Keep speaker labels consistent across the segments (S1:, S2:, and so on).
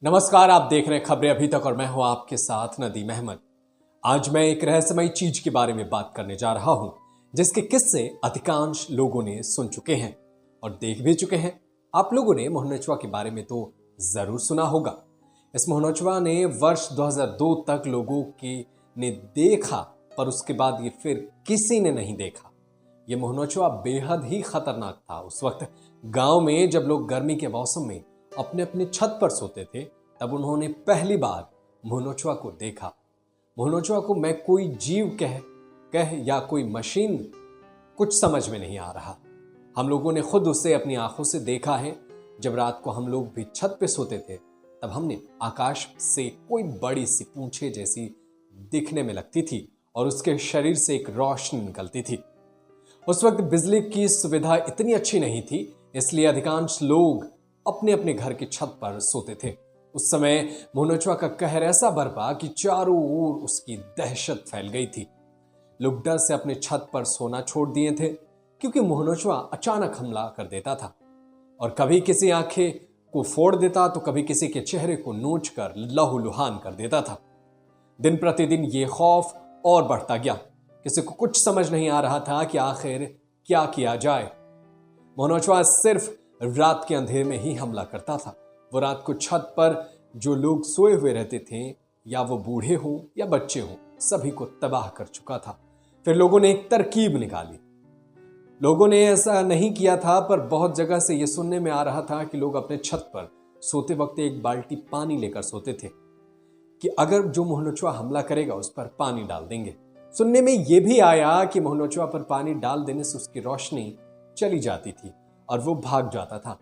S1: नमस्कार, आप देख रहे हैं खबरें अभी तक और मैं हूं आपके साथ नदीम अहमद। आज मैं एक रहस्यमयी चीज के बारे में बात करने जा रहा हूं जिसके किस्से अधिकांश लोगों ने सुन चुके हैं और देख भी चुके हैं। आप लोगों ने मोहनचुआ के बारे में तो जरूर सुना होगा। इस मोहनचुआ ने वर्ष 2002 तक लोगों के ने देखा, पर उसके बाद ये फिर किसी ने नहीं देखा। ये मोहनचुआ बेहद ही खतरनाक था। उस वक्त गांव में जब लोग गर्मी के मौसम में अपने अपने छत पर सोते थे, तब उन्होंने पहली बार मोहनचुआ को देखा। मोहनचुआ को मैं कोई जीव कह या कोई मशीन, कुछ समझ में नहीं आ रहा। हम लोगों ने खुद उसे अपनी आंखों से देखा है। जब रात को हम लोग भी छत पे सोते थे, तब हमने आकाश से कोई बड़ी सी पूंछे जैसी दिखने में लगती थी और उसके शरीर से एक रोशनी निकलती थी। उस वक्त बिजली की सुविधा इतनी अच्छी नहीं थी, इसलिए अधिकांश लोग अपने अपने घर की छत पर सोते थे। उस समय मोहनचुआ का कहर ऐसा बरपा कि चारों ओर उसकी दहशत फैल गई थी। लोग डर से अपने छत पर सोना छोड़ दिए थे, क्योंकि मोहनचुआ अचानक हमला कर देता था और कभी किसी आंखें को फोड़ देता तो कभी किसी के चेहरे को नोच कर लहूलुहान कर देता था। दिन प्रतिदिन ये खौफ और बढ़ता गया। किसी को कुछ समझ नहीं आ रहा था कि आखिर क्या किया जाए। मोहनचुआ सिर्फ रात के अंधेरे में ही हमला करता था। वो रात को छत पर जो लोग सोए हुए रहते थे, या वो बूढ़े हों या बच्चे हों, सभी को तबाह कर चुका था। फिर लोगों ने एक तरकीब निकाली। लोगों ने ऐसा नहीं किया था, पर बहुत जगह से ये सुनने में आ रहा था कि लोग अपने छत पर सोते वक्त एक बाल्टी पानी लेकर सोते थे कि अगर जो मोहनचुआ हमला करेगा उस पर पानी डाल देंगे। सुनने में यह भी आया कि मोहनचुआ पर पानी डाल देने से उसकी रोशनी चली जाती थी और वो भाग जाता था।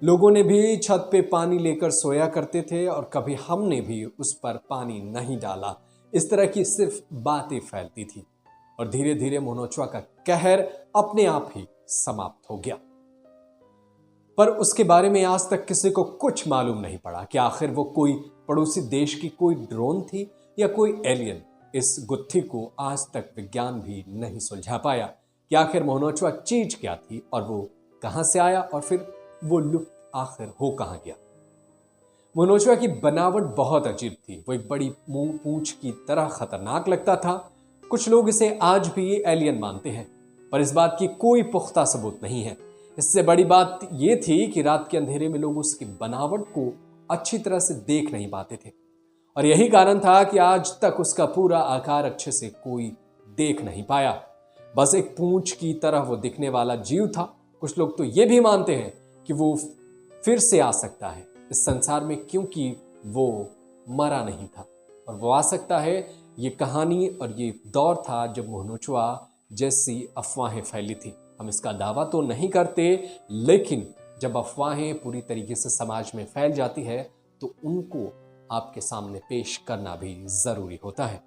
S1: लोगों ने भी छत पे पानी लेकर सोया करते थे और कभी हमने भी उस पर पानी नहीं डाला। इस तरह की सिर्फ बातें फैलती थी और धीरे धीरे मोहनचुआ का कहर अपने आप ही समाप्त हो गया। पर उसके बारे में आज तक किसी को कुछ मालूम नहीं पड़ा कि आखिर वो कोई पड़ोसी देश की कोई ड्रोन थी या कोई एलियन। इस गुत्थी को आज तक विज्ञान भी नहीं सुलझा पाया कि आखिर मोहनचुआ चीज क्या थी और वो कहां से आया और फिर वो लुप्त आखिर हो कहां गया। मोहनचुआ की बनावट बहुत अजीब थी। वो एक बड़ी मुंह पूंछ की तरह खतरनाक लगता था। कुछ लोग इसे आज भी एलियन मानते हैं, पर इस बात की कोई पुख्ता सबूत नहीं है। इससे बड़ी बात यह थी कि रात के अंधेरे में लोग उसकी बनावट को अच्छी तरह से देख नहीं पाते थे और यही कारण था कि आज तक उसका पूरा आकार अच्छे से कोई देख नहीं पाया। बस एक पूंछ की तरह वो दिखने वाला जीव था। कुछ लोग तो ये भी मानते हैं कि वो फिर से आ सकता है इस संसार में, क्योंकि वो मरा नहीं था और वो आ सकता है। ये कहानी और ये दौर था जब मोहनचुआ जैसी अफवाहें फैली थी। हम इसका दावा तो नहीं करते, लेकिन जब अफवाहें पूरी तरीके से समाज में फैल जाती है तो उनको आपके सामने पेश करना भी जरूरी होता है।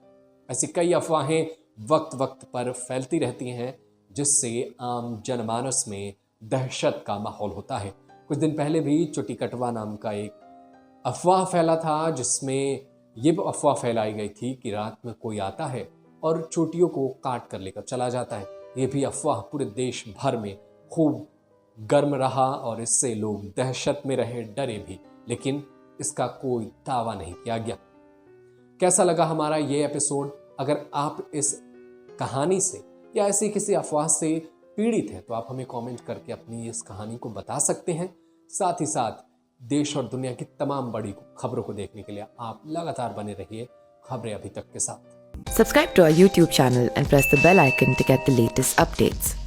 S1: ऐसी कई अफवाहें वक्त वक्त पर फैलती रहती हैं, जिससे आम जनमानस में दहशत का माहौल होता है। कुछ दिन पहले भी चुटी कटवा नाम का एक अफवाह फैला था, जिसमें ये अफवाह फैलाई गई थी कि रात में कोई आता है और चोटियों को काट कर लेकर चला जाता है। ये भी अफवाह पूरे देश भर में खूब गर्म रहा और इससे लोग दहशत में रहे, डरे भी, लेकिन इसका कोई दावा नहीं किया गया। कैसा लगा हमारा ये एपिसोड? अगर आप इस कहानी से या ऐसी किसी अफवाह से पीड़ित हैं तो आप हमें कमेंट करके अपनी इस कहानी को बता सकते हैं। साथ ही साथ देश और दुनिया की तमाम बड़ी खबरों को देखने के लिए आप लगातार बने रहिए खबरें अभी तक के साथ।
S2: Subscribe to our YouTube channel and press the bell icon to get the latest updates.